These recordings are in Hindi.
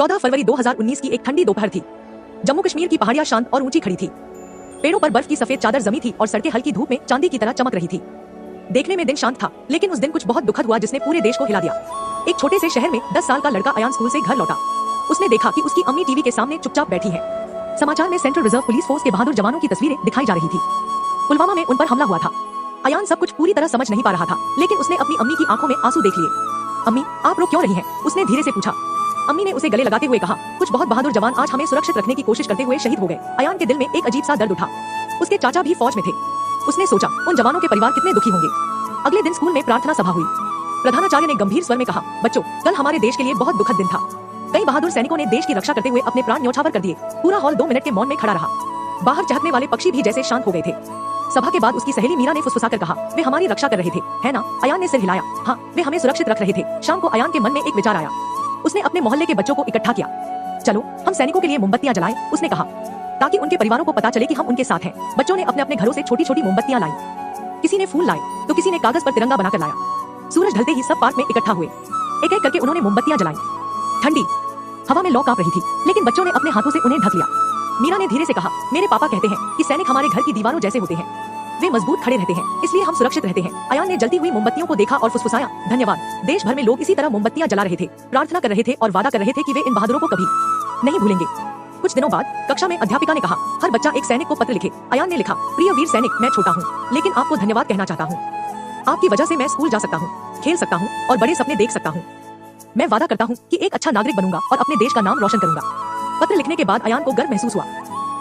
14 फरवरी 2019 की एक ठंडी दोपहर थी। जम्मू कश्मीर की पहाड़ियां शांत और ऊंची खड़ी थी। पेड़ों पर बर्फ की सफेद चादर जमी थी और सड़कें हल्की धूप में चांदी की तरह चमक रही थी। देखने में दिन शांत था, लेकिन उस दिन कुछ बहुत दुखद हुआ जिसने पूरे देश को हिला दिया। एक छोटे से शहर में 10 साल का लड़का अयान स्कूल से घर लौटा। उसने देखा कि उसकी अम्मी टीवी के सामने चुपचाप बैठी है। समाचार में सेंट्रल रिजर्व पुलिस फोर्स के बहादुर जवानों की तस्वीरें दिखाई जा रही थी। पुलवामा में उन पर हमला हुआ था। अयान सब कुछ पूरी तरह समझ नहीं पा रहा था, लेकिन उसने अपनी अम्मी की आंखों में आंसू देख लिए। अम्मी, आप रो क्यों रही हैं? उसने धीरे से पूछा। अम्मी ने उसे गले लगाते हुए कहा, कुछ बहुत बहादुर जवान आज हमें सुरक्षित रखने की कोशिश करते हुए शहीद हो गए। अयान के दिल में एक अजीब सा दर्द उठा। उसके चाचा भी फौज में थे। उसने सोचा, उन जवानों के परिवार कितने दुखी होंगे। अगले दिन स्कूल में प्रार्थना सभा हुई। प्रधानाचार्य ने गंभीर स्वर में कहा, बच्चों, कल हमारे देश के लिए बहुत दुखद दिन था। कई बहादुर सैनिकों ने देश की रक्षा करते हुए अपने प्राण न्यौछावर कर दिए। पूरा हॉल 2 मिनट के मौन में खड़ा रहा। बाहर चहकने वाले पक्षी भी जैसे शांत हो गए थे। सभा के बाद उसकी सहेली मीरा ने फुसफुसाकर कहा, वे हमारी रक्षा कर रहे थे, है ना? अयान ने सिर हिलाया। हाँ, वे हमें सुरक्षित रख रहे थे। शाम को अयान के मन में एक विचार आया। उसने अपने मोहल्ले के बच्चों को इकट्ठा किया। चलो, हम सैनिकों के लिए मोमबत्तियां जलाएं, उसने कहा, ताकि उनके परिवारों को पता चले कि हम उनके साथ हैं। बच्चों ने अपने अपने घरों से छोटी छोटी मोमबत्तियां लाई। किसी ने फूल लाए तो किसी ने कागज पर तिरंगा बनाकर लाया। सूरज ढलते ही सब पार्क में इकट्ठा हुए। एक एक करके उन्होंने मोमबत्तियां जलाई। ठंडी हवा में लौ कांप रही थी, लेकिन बच्चों ने अपने हाथों से उन्हें ढक लिया। मीरा ने धीरे से कहा, मेरे पापा कहते हैं कि सैनिक हमारे घर की दीवारों जैसे होते हैं। वे मजबूत खड़े रहते हैं, इसलिए हम सुरक्षित रहते हैं। अयान ने जलती हुई मोमबत्तियों को देखा और फुसफुसाया, धन्यवाद। देश भर में लोग इसी तरह मोमबत्तियां जला रहे थे, प्रार्थना कर रहे थे और वादा कर रहे थे कि वे इन बहादुरों को कभी नहीं भूलेंगे। कुछ दिनों बाद कक्षा में अध्यापिका ने कहा, हर बच्चा एक सैनिक को पत्र लिखे। अयान ने लिखा, प्रिय वीर सैनिक, मैं छोटा हूँ, लेकिन आपको धन्यवाद कहना चाहता हूँ। आपकी वजह से मैं स्कूल जा सकता हूँ, खेल सकता हूँ और बड़े सपने देख सकता हूँ। मैं वादा करता हूँ कि एक अच्छा नागरिक बनूंगा और अपने देश का नाम रोशन करूंगा। पत्र लिखने के बाद अयान को गर्व महसूस हुआ।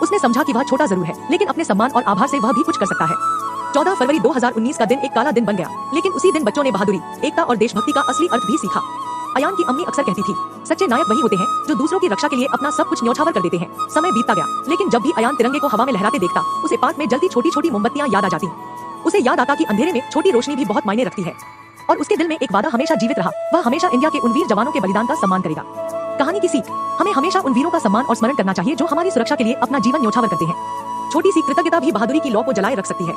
उसने समझा कि वह छोटा जरूर है, लेकिन अपने सम्मान और आभार से वह भी कुछ कर सकता है। 14 फरवरी 2019 का दिन एक काला दिन बन गया, लेकिन उसी दिन बच्चों ने बहादुरी, एकता और देशभक्ति का असली अर्थ भी सीखा। अयान की अम्मी अक्सर कहती थी, सच्चे नायक वही होते हैं जो दूसरों की रक्षा के लिए अपना सब कुछ न्यौछावर कर देते हैं। समय बीतता गया, लेकिन जब भी अयान तिरंगे को हवा में लहराते देखता, उसे पार्क में जलती छोटी छोटी मोमबत्तियां याद आ जाती। उसे याद आता कि अंधेरे में छोटी रोशनी भी बहुत मायने रखती है। और उसके दिल में एक वादा हमेशा जीवित रहा, वह हमेशा इंडिया के उन वीर जवानों के बलिदान का सम्मान करेगा। कहानी की सीख, हमें हमेशा उन वीरों का सम्मान और स्मरण करना चाहिए जो हमारी सुरक्षा के लिए अपना जीवन न्यौछावर करते हैं। छोटी सी कृतज्ञता भी बहादुरी की लौ को जलाए रख सकती है।